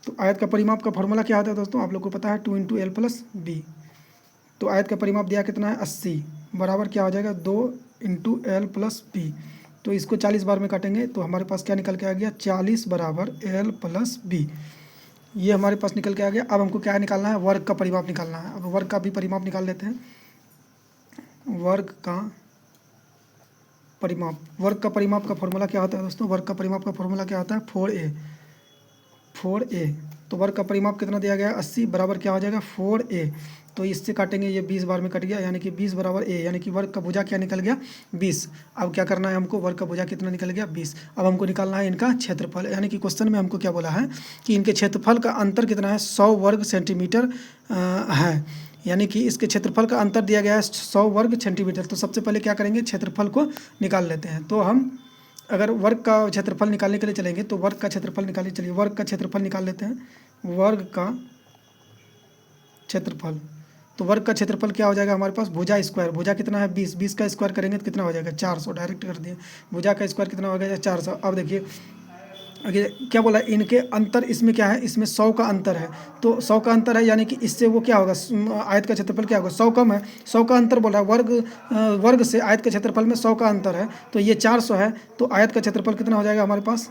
तो आयत का परिमाप का फॉर्मूला क्या होता है दोस्तों, आप लोग को पता है, 2 × L + B। तो आयत का परिमाप दिया कितना है, 80, बराबर क्या हो जाएगा, 2 × L + B। तो इसको 40 बार में काटेंगे तो हमारे पास क्या निकल के आ गया, 40 बराबर L + B। ये हमारे पास निकल के आ गया। अब हमको क्या निकालना है, वर्ग का परिमाप निकालना है। अब वर्ग का भी परिमाप निकाल लेते हैं। वर्ग का परिमाप का फॉर्मूला क्या होता है दोस्तों, वर्ग का परिमाप का फॉर्मूला क्या होता है, 4a। तो वर्ग का परिमाप कितना दिया गया है, 80, बराबर क्या हो जाएगा, 4a। तो इससे काटेंगे, ये 20 बार में कट गया, यानी कि 20 बराबर a, यानी कि वर्ग का भुजा क्या निकल गया, 20। अब क्या करना है हमको, वर्ग का भुजा कितना निकल गया, 20। अब हमको निकालना है इनका क्षेत्रफल, यानी कि क्वेश्चन में हमको क्या बोला है कि इनके क्षेत्रफल का अंतर कितना है, 100 वर्ग सेंटीमीटर है। यानी कि इसके क्षेत्रफल का अंतर दिया गया है 100 वर्ग सेंटीमीटर। तो सबसे पहले क्या करेंगे, क्षेत्रफल को निकाल लेते हैं। तो हम अगर वर्ग का क्षेत्रफल निकालने के लिए चलेंगे तो वर्ग का क्षेत्रफल निकालिए। चलिए वर्ग का क्षेत्रफल निकाल लेते हैं। वर्ग का क्षेत्रफल, तो वर्ग का क्षेत्रफल क्या हो जाएगा हमारे पास, भुजा स्क्वायर। भुजा कितना है, 20, 20 का स्क्वायर करेंगे तो कितना हो जाएगा, 400। डायरेक्ट कर दिए, भुजा का स्क्वायर कितना हो गया, 400। अब देखिए आगे क्या बोला, इनके अंतर, इसमें क्या है, इसमें 100 का अंतर है। तो 100 का अंतर है, यानी कि इससे वो क्या होगा, आयत का क्षेत्रफल क्या होगा, 100 कम है। 100 का अंतर बोल रहा है, वर्ग से आयत के क्षेत्रफल में 100 का अंतर है। तो ये 400 है, तो आयत का क्षेत्रफल कितना हो जाएगा हमारे पास,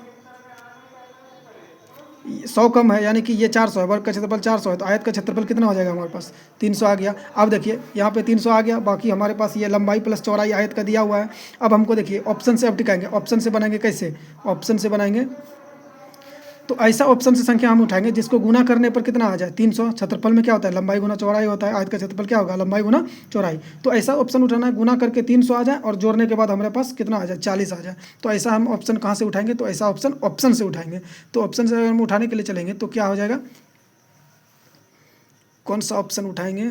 100 कम है, यानी कि ये 400 है, वर्ग का क्षेत्रफल 400 है, तो आयत का क्षेत्रफल कितना हो जाएगा हमारे पास, 300 आ गया। अब देखिए यहाँ पे 300 आ गया, बाकी हमारे पास ये लंबाई प्लस चौड़ाई आयत का दिया हुआ है। अब हमको देखिए ऑप्शन से अब टिकाएंगे। ऑप्शन से बनाएंगे कैसे, ऑप्शन से बनाएंगे तो ऐसा ऑप्शन से संख्या हम उठाएंगे जिसको गुना करने पर कितना आ जाए, 300। क्षेत्रफल में क्या होता है, लंबाई गुना चौड़ाई होता है। आयत का क्षेत्रफल क्या होगा, लंबाई गुना चौड़ाई। तो ऐसा ऑप्शन उठाना है, गुना करके 300 आ जाए और जोड़ने के बाद हमारे पास कितना आ जाए, 40 आ जाए। तो ऐसा हम ऑप्शन कहाँ से उठाएंगे, तो ऐसा ऑप्शन से उठाएंगे। तो ऑप्शन से अगर हम उठाने के लिए चलेंगे तो क्या हो जाएगा, कौन सा ऑप्शन उठाएंगे,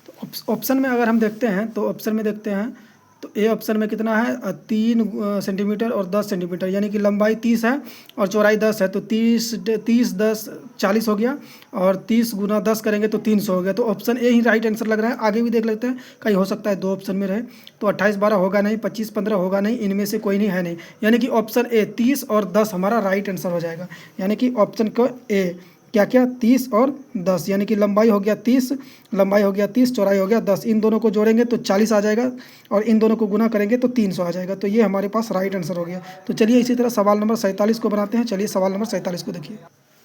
तो ऑप्शन में अगर हम देखते हैं तो ऑप्शन में देखते हैं तो ए ऑप्शन में कितना है, 3 सेंटीमीटर और 10 सेंटीमीटर, यानी कि लंबाई 30 है और चौड़ाई 10 है। तो 30 10 40 हो गया, और 30 गुना 10 करेंगे तो 300 हो गया। तो option A he right answer लग रहा है। आगे भी देख लेते हैं, कहीं हो सकता है 2 ऑप्शन में रहे। तो 28 12 होगा नहीं, 25 15 होगा नहीं, इनमें से कोई नहीं है नहीं, यानी कि ऑप्शन ए 30 और 10 हमारा राइट आंसर हो जाएगा। यानी कि ऑप्शन को ए क्या क्या, 30 और 10, यानी कि लंबाई हो गया 30, चौड़ाई हो गया 10। इन दोनों को जोड़ेंगे तो 40 आ जाएगा, और इन दोनों को गुना करेंगे तो 300 आ जाएगा। तो ये हमारे पास राइट आंसर हो गया। तो चलिए इसी तरह सवाल नंबर 47 को बनाते हैं। चलिए सवाल नंबर 47 को देखिए।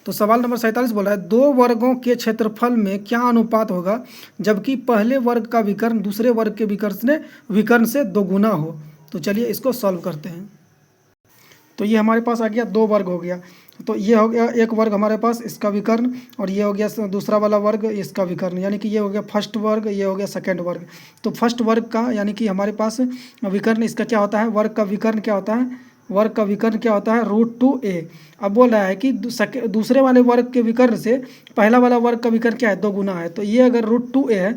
तो सवाल नंबर 47 बोला है, 2 वर्गों के क्षेत्रफल में क्या अनुपात होगा जबकि पहले वर्ग का विकर्ण दूसरे वर्ग के विकर्ण से 2 गुना हो। तो चलिए इसको सॉल्व करते हैं। तो ये हमारे पास आ गया 2 वर्ग हो गया। तो ये हो गया एक वर्ग हमारे पास, इसका विकर्ण, और ये हो गया दूसरा वाला वर्ग, इसका विकर्ण, यानी कि ये हो गया फर्स्ट वर्ग, ये हो गया सेकंड वर्ग। तो फर्स्ट वर्ग का यानी कि हमारे पास विकर्ण इसका क्या होता है, वर्ग का विकर्ण क्या होता है, वर्ग का विकर्ण क्या होता है, √2a। अब बोल रहा है कि दूसरे वाले वर्ग के विकर्ण से पहला वाला वर्ग का विकर्ण क्या है, 2 गुना है। तो ये अगर √2a है,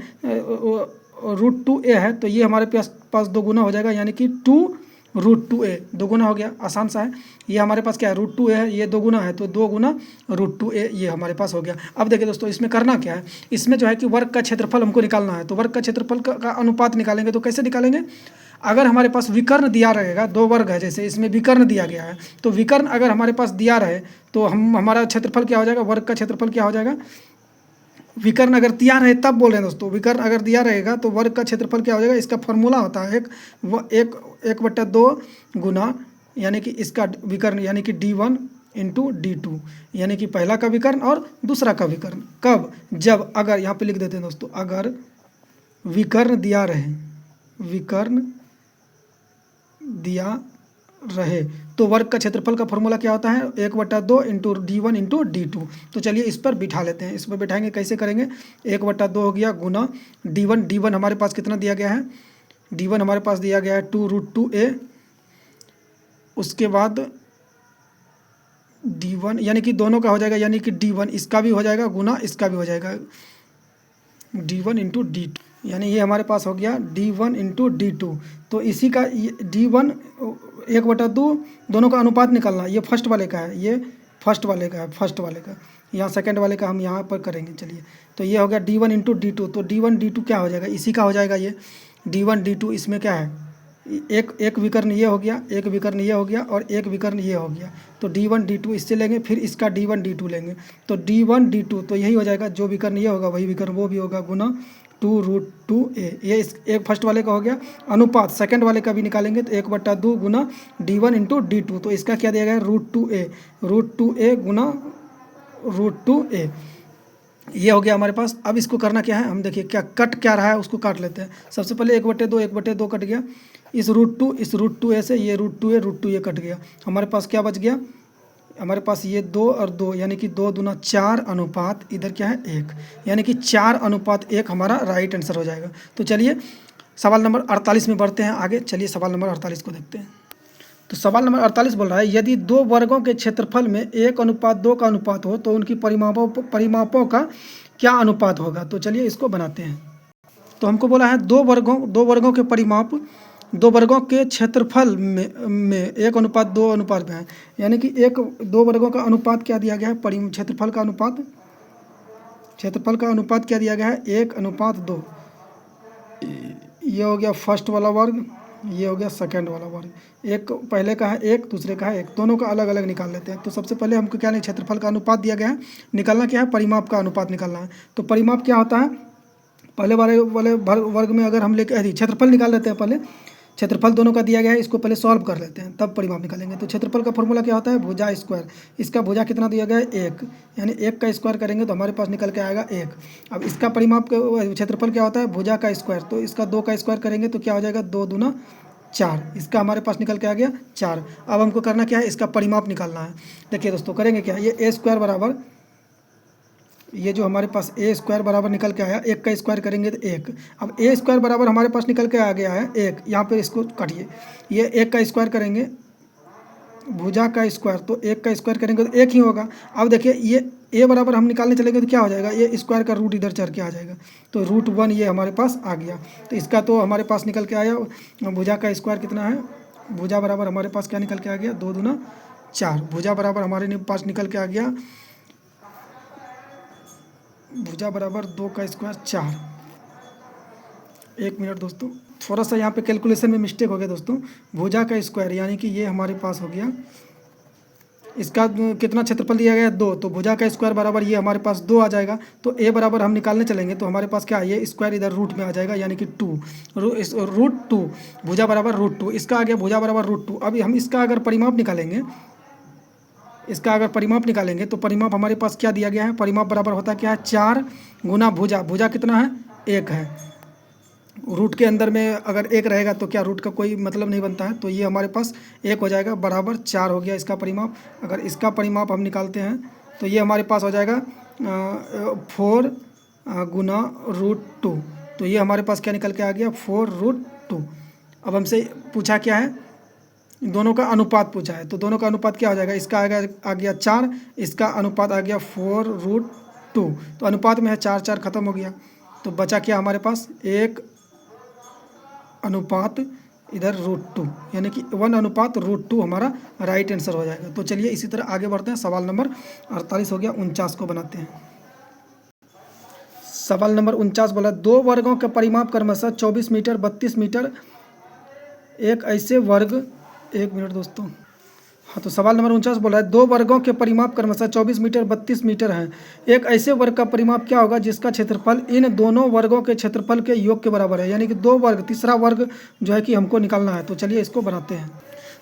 √2a है तो ये हमारे पास 2 गुना हो जाएगा, यानी कि 2√2a 2 गुना हो गया, आसान सा है। ये हमारे पास क्या है, √2a है, ये 2 गुना है तो 2 गुना √2a ये हमारे पास हो गया। अब देखिए दोस्तों, इसमें करना क्या है, इसमें जो है कि वर्ग का क्षेत्रफल हमको निकालना है। तो वर्ग का क्षेत्रफल का अनुपात निकालेंगे। तो कैसे निकालेंगे, अगर हमारे पास विकर्ण दिया रहेगा, 2 वर्ग है जैसे इसमें विकर्ण दिया गया है, तो विकर्ण अगर हमारे पास दिया रहे तो हमारा क्षेत्रफल क्या हो जाएगा, वर्ग का क्षेत्रफल क्या हो जाएगा, विकर्ण अगर दिया रहे तब बोल रहे हैं दोस्तों, विकर्ण अगर दिया रहेगा तो वर्ग का क्षेत्रफल क्या हो जाएगा, इसका फॉर्मूला होता है 1/2 गुना, यानी कि इसका विकर्ण यानी कि d1 इंटू d2, यानी कि पहला का विकर्ण और दूसरा का विकर्ण। कब, जब अगर यहाँ पे लिख देते हैं दोस्तों, अगर विकर्ण दिया रहे, विकर्ण दिया रहे तो वर्ग का क्षेत्रफल का फॉर्मूला क्या होता है, 1/2 इंटू d1 इंटू d2। तो चलिए इस पर बिठा लेते हैं। इस पर बिठाएंगे, कैसे करेंगे, 1/2 हो गया गुना d1 हमारे पास कितना दिया गया है, d1 हमारे पास दिया गया है 2√2a, उसके बाद d1 यानी कि दोनों का हो जाएगा, यानी कि d1 इसका भी हो जाएगा गुना इसका भी हो जाएगा, d1 इंटू d2, यानी ये हमारे पास हो गया d1 इंटू d2। तो इसी का d1 1/2 दोनों का अनुपात निकालना, ये फर्स्ट वाले का है, ये फर्स्ट वाले का है, फर्स्ट वाले का, यहाँ सेकंड वाले का हम यहाँ पर करेंगे। चलिए, तो ये हो गया d1 इंटू d2। तो d1 d2 क्या हो जाएगा, इसी का हो जाएगा ये d1 d2। इसमें क्या है, एक विकर्ण ये हो गया, एक विकर्ण ये हो गया और एक विकर्ण ये हो गया। तो d1 d2 इससे लेंगे, फिर इसका d1 d2 लेंगे। तो d1 d2 तो यही हो जाएगा, जो विकर्ण ये होगा वही विकर्ण वो भी होगा, गुना 2√2a। ये इस एक फर्स्ट वाले का हो गया। अनुपात सेकंड वाले का भी निकालेंगे तो 1/2 गुना d1 इंटू d2। तो इसका क्या दिया गया है, √2a गुना √2a, ये हो गया हमारे पास। अब इसको करना क्या है, हम देखिए क्या कट क्या रहा है उसको काट लेते हैं। सबसे पहले 1/2 कट गया, इस √2a से ये √2a कट गया। हमारे पास क्या बच गया, हमारे पास ये 2 और 2 यानी कि 2 दूना 4 अनुपात इधर क्या है 1, यानी कि 4:1 हमारा राइट आंसर हो जाएगा। तो चलिए सवाल नंबर 48 में बढ़ते हैं आगे। चलिए सवाल नंबर 48 को देखते हैं। तो सवाल नंबर 48 बोल रहा है, यदि 2 वर्गों के क्षेत्रफल में 1:2 का अनुपात हो तो उनकी परिमापों का क्या अनुपात होगा। तो चलिए इसको बनाते हैं। तो हमको बोला है दो वर्गों के परिमाप 2 वर्गों के क्षेत्रफल में 1:2 अनुपात में है, यानी कि 2 वर्गों का अनुपात क्या दिया गया है, क्षेत्रफल का अनुपात क्या दिया गया है, 1:2। ये हो गया फर्स्ट वाला वर्ग, ये हो गया सेकंड वाला वर्ग। एक पहले का है 1, दूसरे का है 1, दोनों का अलग अलग निकाल लेते हैं। तो सबसे पहले हमको क्या नहीं, क्षेत्रफल का अनुपात दिया गया है, निकालना क्या है, परिमाप का अनुपात निकालना है। तो परिमाप क्या होता है, पहले वाले वर्ग में अगर हम लेके क्षेत्रफल निकाल लेते हैं, पहले क्षेत्रफल दोनों का दिया गया है, इसको पहले सॉल्व कर लेते हैं तब परिमाप निकालेंगे। तो क्षेत्रफल का फॉर्मूला क्या होता है, भुजा स्क्वायर। इसका भुजा कितना दिया गया है 1, यानी 1 का स्क्वायर करेंगे तो हमारे पास निकल के आएगा 1। अब इसका परिमाप क्षेत्रफल क्या होता है, भुजा का स्क्वायर। तो इसका 2 का स्क्वायर करेंगे तो क्या हो जाएगा, 2 दूना 4, इसका हमारे पास निकल के आ गया 4। अब हमको करना क्या है, इसका परिमाप निकालना है। देखिए दोस्तों करेंगे क्या, ये a स्क्वायर बराबर, ये जो हमारे पास a स्क्वायर बराबर निकल के आया, 1 का स्क्वायर करेंगे तो 1। अब a स्क्वायर बराबर हमारे पास निकल के आ गया है 1, यहाँ पे इसको काटिए, ये 1 का स्क्वायर करेंगे, भुजा का स्क्वायर, तो 1 का स्क्वायर करेंगे तो 1 ही होगा। अब देखिए ये a बराबर हम निकालने चलेंगे तो क्या हो जाएगा, ये स्क्वायर का रूट इधर चढ़ के आ जाएगा, तो √1 ये हमारे पास आ गया। तो इसका तो हमारे पास निकल के आया, भुजा का स्क्वायर कितना है, भुजा बराबर हमारे पास क्या निकल के आ गया, 2 दूना 4। भुजा बराबर हमारे पास निकल के आ गया, भुजा बराबर 2 का स्क्वायर 4। 1 मिनट दोस्तों, थोड़ा सा यहाँ पे कैलकुलेशन में मिस्टेक हो गया दोस्तों। भुजा का स्क्वायर यानी कि ये हमारे पास हो गया, इसका कितना क्षेत्रफल दिया गया 2, तो भुजा का स्क्वायर बराबर ये हमारे पास 2 आ जाएगा। तो a बराबर हम निकालने चलेंगे तो हमारे पास क्या, ये स्क्वायर इधर रूट में आ जाएगा, यानी कि 2 √2, भुजा बराबर √2, इसका आ गया भुजा बराबर √2। अब हम इसका अगर परिमाप निकालेंगे, तो परिमाप हमारे पास क्या दिया गया है, परिमाप बराबर होता क्या है 4 गुना भुजा, भुजा कितना है 1 है, रूट के अंदर में अगर 1 रहेगा तो क्या रूट का कोई मतलब नहीं बनता है, तो ये हमारे पास 1 हो जाएगा, बराबर 4 हो गया इसका परिमाप। अगर इसका परिमाप हम निकालते हैं तो ये हमारे पास हो जाएगा 4 गुना √2। तो ये हमारे पास क्या निकल के आ गया, 4√2। अब हमसे पूछा क्या है, दोनों का अनुपात पूछा है, तो दोनों का अनुपात क्या हो जाएगा, इसका आ गया 4, इसका अनुपात आ गया 4√2। तो अनुपात में है 4 4 खत्म हो गया, तो बचा क्या हमारे पास 1 अनुपात इधर √2, यानी कि 1/√2 हमारा राइट आंसर हो जाएगा। तो चलिए इसी तरह आगे बढ़ते हैं। सवाल नंबर 48 हो गया, 49 को बनाते हैं। सवाल नंबर 49 बोला 2 वर्गों का परिमाप क्रमशः 24 मीटर, 32 मीटर, एक ऐसे वर्ग, 1 मिनट दोस्तों, हाँ, तो सवाल नंबर 49 बोला है 2 वर्गों के परिमाप क्रमशः 24 मीटर, 32 मीटर हैं। एक ऐसे वर्ग का परिमाप क्या होगा जिसका क्षेत्रफल इन दोनों वर्गों के क्षेत्रफल के योग के बराबर है, यानी कि 2 वर्ग, तीसरा वर्ग जो है कि हमको निकालना है। तो चलिए इसको बनाते हैं।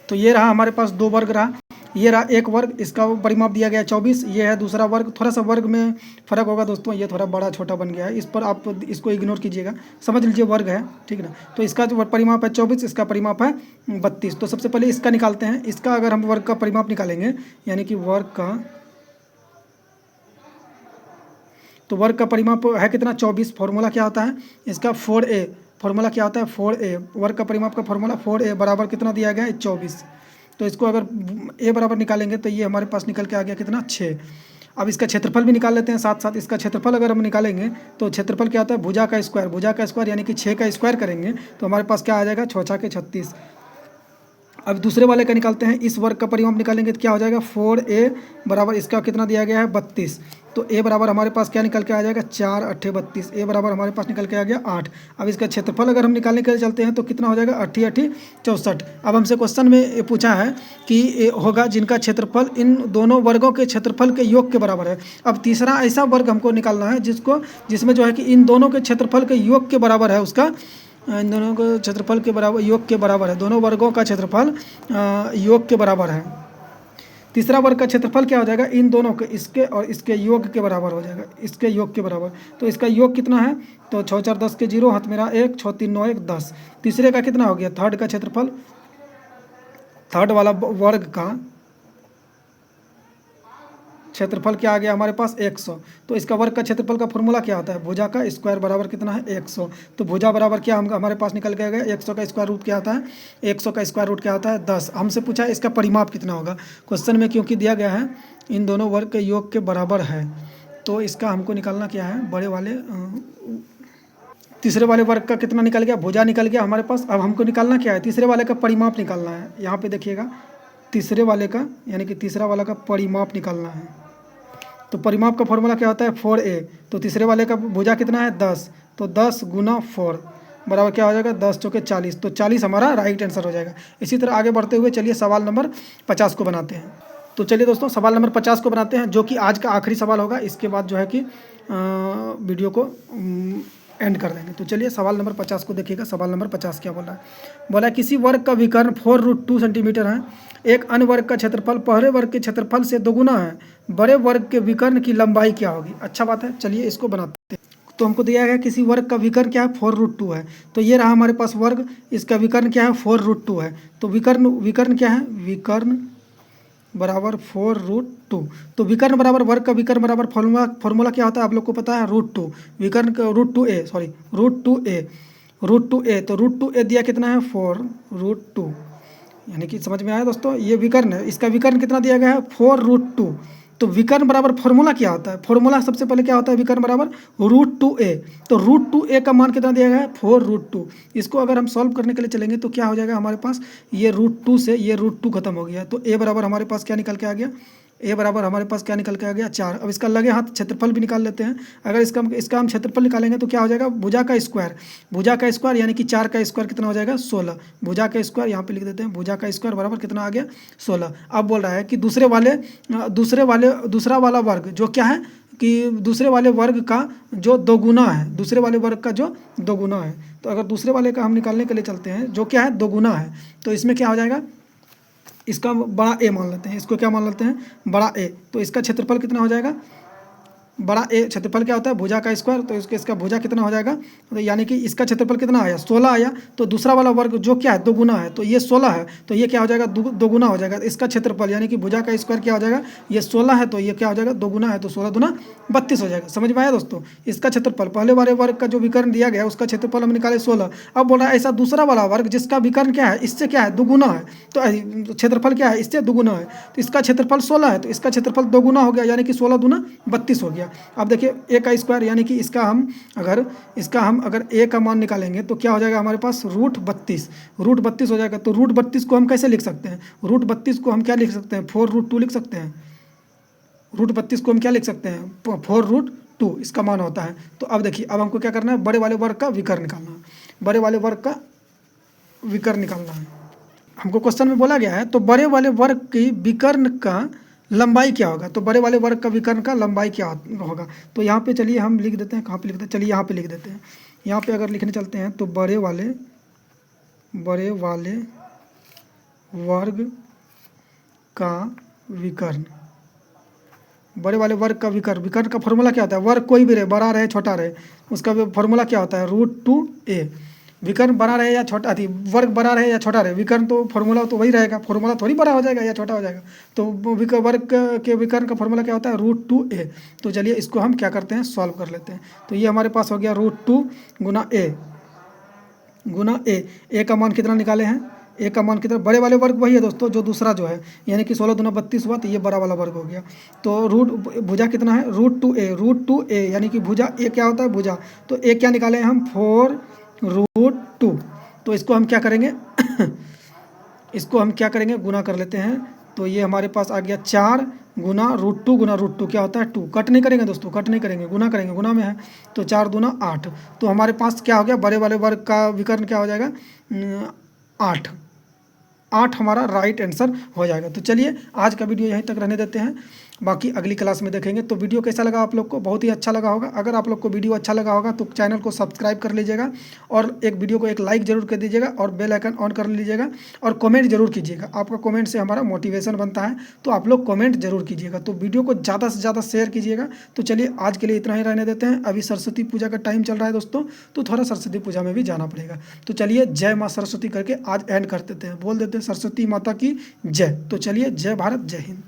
तो ये रहा हमारे पास 2 वर्ग रहा, ये रहा एक वर्ग, इसका परिमाप दिया गया 24, ये है दूसरा वर्ग। थोड़ा सा वर्ग में फ़र्क होगा दोस्तों, ये थोड़ा बड़ा छोटा बन गया है, इस पर आप इसको इग्नोर कीजिएगा, समझ लीजिए वर्ग है, ठीक ना। तो इसका जो परिमाप है 24, इसका परिमाप है 32। तो सबसे पहले इसका निकालते हैं। इसका अगर हम वर्ग का परिमाप निकालेंगे, यानी कि वर्ग का, तो वर्ग का परिमाप है कितना 24। फॉर्मूला क्या होता है इसका 4a, फॉर्मूला क्या होता है 4a, वर्ग का परिमाप का फॉर्मूला 4a बराबर कितना दिया गया है 24। तो इसको अगर a बराबर निकालेंगे तो ये हमारे पास निकल के आ गया कितना 6। अब इसका क्षेत्रफल भी निकाल लेते हैं साथ साथ। इसका क्षेत्रफल अगर हम निकालेंगे तो क्षेत्रफल क्या होता है भुजा का स्क्वायर, भुजा का स्क्वायर यानी कि 6 का स्क्वायर करेंगे तो हमारे पास क्या आ जाएगा 6 6 के 36। अब दूसरे वाले का निकालते हैं, इस वर्ग का परिमाप निकालेंगे तो क्या हो जाएगा 4a बराबर इसका कितना दिया गया है 32। तो a बराबर हमारे पास क्या निकल के आ जाएगा 4 8 32, a बराबर हमारे पास निकल के आ गया 8। अब इसका क्षेत्रफल अगर हम निकालने के लिए चलते हैं तो कितना हो जाएगा 8 8 64। अब हमसे क्वेश्चन में पूछा है कि होगा जिनका क्षेत्रफल इन दोनों वर्गों के क्षेत्रफल के योग के बराबर है। अब तीसरा ऐसा वर्ग हमको निकालना है जिसमें जो है कि इन दोनों के क्षेत्रफल के योग के बराबर है, उसका इन दोनों के क्षेत्रफल के बराबर, योग के बराबर है, दोनों वर्गों का क्षेत्रफल योग के बराबर है। तीसरा वर्ग का क्षेत्रफल क्या हो जाएगा इन दोनों के, इसके और इसके योग के बराबर हो जाएगा, इसके योग के बराबर। तो इसका योग कितना है तो 6 4 10 के 0, हाथ मेरा 1, 6 3 9 1 10। तीसरे का कितना हो गया, थर्ड का क्षेत्रफल, थर्ड वाला वर्ग का क्षेत्रफल क्या आ गया हमारे पास 100। तो इसका वर्ग का क्षेत्रफल का फॉर्मूला क्या होता है भुजा का स्क्वायर बराबर कितना है 100। तो भुजा बराबर क्या हमारे पास निकल के गया 100 का स्क्वायर रूट क्या होता है 100 का स्क्वायर रूट क्या होता है 10। हमसे पूछा है इसका परिमाप कितना होगा, क्वेश्चन में क्योंकि दिया गया है इन दोनों वर्ग के योग के बराबर है, तो इसका हमको निकालना क्या है बड़े वाले तीसरे वाले वर्ग का कितना निकल गया, भुजा निकल गया हमारे पास। अब हमको निकालना क्या है तीसरे वाले का परिमाप निकालना है। यहाँ पे देखिएगा तीसरे वाले का यानी कि तीसरा वाला का परिमाप निकालना है। तो परिमाप का फॉर्मूला क्या होता है 4a। तो तीसरे वाले का भुजा कितना है 10, तो 10 गुना 4 बराबर क्या हो जाएगा 10 चौके 40। तो 40 हमारा राइट आंसर हो जाएगा। इसी तरह आगे बढ़ते हुए चलिए सवाल नंबर 50 को बनाते हैं। तो चलिए दोस्तों सवाल नंबर 50 को बनाते हैं, जो कि आज का आखिरी सवाल होगा। इसके बाद जो है कि वीडियो को एंड कर देंगे। तो चलिए सवाल नंबर 50 को देखिएगा। सवाल नंबर 50 क्या बोल रहा है, बोला किसी वर्ग का विकर्ण 4√2 सेंटीमीटर है। एक अन्य वर्ग का क्षेत्रफल पहले वर्ग के क्षेत्रफल से दोगुना है, बड़े वर्ग के विकर्ण की लंबाई क्या होगी। अच्छा बात है, चलिए इसको बनाते हैं। तो हमको दिया गया किसी वर्ग का विकर्ण क्या है 4√2 है। तो ये रहा हमारे पास वर्ग, इसका विकर्ण क्या है 4√2 है। तो विकर्ण क्या है, विकर्ण बराबर 4√2। तो विकर्ण बराबर वर्ग का विकर्ण बराबर फॉर्मूला क्या होता है आप लोग को पता है √2, विकर्ण का √2a, सॉरी √2a। तो √2a दिया कितना है 4√2, यानी कि समझ में आया दोस्तों। ये विकर्ण है, इसका विकर्ण कितना दिया गया है 4√2। तो विकर्ण बराबर फॉर्मूला क्या होता है, फॉर्मूला सबसे पहले क्या होता है विकर्ण बराबर √2a। तो √2a का मान कितना दिया गया है 4√2। इसको अगर हम सॉल्व करने के लिए चलेंगे तो क्या हो जाएगा हमारे पास, ये √2 से ये √2 खत्म हो गया। तो a बराबर हमारे पास क्या निकल के आ गया, a बराबर हमारे पास क्या निकल के आ गया 4। अब इसका लगे हाथ क्षेत्रफल भी निकाल लेते हैं। अगर इसका हम क्षेत्रफल निकालेंगे तो क्या हो जाएगा भुजा का स्क्वायर, भुजा का स्क्वायर यानी कि 4 का स्क्वायर कितना हो जाएगा 16। भुजा का स्क्वायर यहाँ पे लिख देते हैं, भुजा का स्क्वायर बराबर कितना आ गया 16। अब बोल रहा है कि दूसरा वाला वर्ग जो क्या है कि दूसरे वाले वर्ग का जो दोगुना है, दूसरे वाले वर्ग का जो दोगुना है। तो अगर दूसरे वाले का हम निकालने के लिए चलते हैं जो क्या है दोगुना है, तो इसमें क्या हो जाएगा इसका बड़ा ए मान लेते हैं, इसको क्या मान लेते हैं बड़ा ए। तो इसका क्षेत्रफल कितना हो जाएगा बड़ा ए, क्षेत्रफल क्या होता है भुजा का स्क्वायर। तो इसका भुजा कितना हो जाएगा, तो यानी कि इसका क्षेत्रफल कितना आया 16 आया। तो दूसरा वाला वर्ग जो क्या है दोगुना है, तो ये 16 है, तो ये क्या हो जाएगा दोगुना हो जाएगा। इसका क्षेत्रफल यानी कि भुजा का स्क्वायर क्या हो जाएगा, ये 16 है तो ये क्या हो जाएगा दोगुना है, तो 16 दूना 32 हो जाएगा। समझ में आया दोस्तों। इसका क्षेत्रफल पहले वाले वर्ग का जो विकर्ण दिया गया उसका क्षेत्रफल हम निकाले 16। अब बोल रहा है ऐसा दूसरा वाला वर्ग जिसका विकर्ण क्या है इससे क्या है दोगुना है, तो क्षेत्रफल क्या है इससे दोगुना है। तो इसका क्षेत्रफल 16 है, तो इसका क्षेत्रफल दोगुना हो गया यानी कि 16 दूना 32 हो गया। गया। अब देखिए ए का स्क्वायर यानी कि इसका हम अगर ए का मान निकालेंगे तो क्या हो जाएगा हमारे पास रूट 32 हो जाएगा। तो रूट 32 को हम कैसे लिख सकते हैं? रूट 32 को हम क्या लिख सकते हैं? 4√2 लिख सकते हैं। रूट 32 को हम क्या लिख सकते हैं? 4√2 इसका मान होता है। तो अब देखिए, अब हमको क्या करना है? बड़े वाले वर्ग का विकर्ण निकालना है। बड़े वाले वर्ग का विकर्ण निकालना है। हमको क्वेश्चन में बोला गया है तो बड़े वाले वर्ग की विकर्ण का लंबाई क्या होगा? तो बड़े वाले वर्ग का विकर्ण का लंबाई क्या होगा? तो यहाँ पे चलिए हम लिख देते हैं। कहाँ पे लिखते हैं? चलिए यहाँ पे लिख देते हैं। यहाँ पे अगर लिखने चलते हैं तो बड़े वाले वर्ग का विकर्ण, बड़े वाले वर्ग का विकर्ण का फॉर्मूला क्या होता है? वर्ग कोई भी रहे, बड़ा रहे छोटा रहे, उसका फॉर्मूला क्या होता है? √2a। विकर्ण बड़ा रहे या छोटा, वर्ग बड़ा रहे या छोटा रहे, विकर्ण तो फॉर्मूला तो वही रहेगा, फॉर्मूला थोड़ी बड़ा हो जाएगा या छोटा हो जाएगा। तो वर्ग के विकर्ण का फॉर्मूला क्या होता है? √2a। तो चलिए इसको हम क्या करते हैं? सॉल्व कर लेते हैं। तो ये हमारे पास हो गया √2 गुना ए का मान कितना निकाले हैं? ए का मान कितना? बड़े वाले वर्ग वही है दोस्तों जो दूसरा जो है, यानी कि 16 दूना 32 हुआ, तो ये बड़ा वाला वर्ग हो गया। तो भुजा कितना है? √2a यानी कि भुजा ए क्या होता है? भुजा। तो ए क्या निकाले हैं हम? 4√2। तो इसको हम क्या करेंगे? इसको हम क्या करेंगे? गुना कर लेते हैं। तो ये हमारे पास आ गया 4 गुना √2 क्या होता है? 2। कट नहीं करेंगे दोस्तों, कट नहीं करेंगे, गुना करेंगे, गुना में है। तो 4 दूना 8। तो हमारे पास क्या हो गया? बड़े वाले वर्ग का विकर्ण क्या हो जाएगा? 8 हमारा राइट आंसर हो जाएगा। तो चलिए आज का वीडियो यहीं तक रहने देते हैं, बाकी अगली क्लास में देखेंगे। तो वीडियो कैसा लगा आप लोग को? बहुत ही अच्छा लगा होगा। अगर आप लोग को वीडियो अच्छा लगा होगा तो चैनल को सब्सक्राइब कर लीजिएगा और एक वीडियो को एक लाइक जरूर कर दीजिएगा और बेल आइकन ऑन कर लीजिएगा और कमेंट जरूर कीजिएगा। आपका कमेंट से हमारा मोटिवेशन बनता है, तो आप लोग कमेंट जरूर कीजिएगा। तो वीडियो को ज़्यादा से ज़्यादा शेयर कीजिएगा। तो चलिए आज के लिए इतना ही रहने देते हैं। अभी सरस्वती पूजा का टाइम चल रहा है दोस्तों, तो थोड़ा सरस्वती पूजा में भी जाना पड़ेगा। तो चलिए जय माँ सरस्वती करके आज एंड कर देते हैं, बोल देते हैं सरस्वती माता की जय। तो चलिए जय भारत, जय हिंद।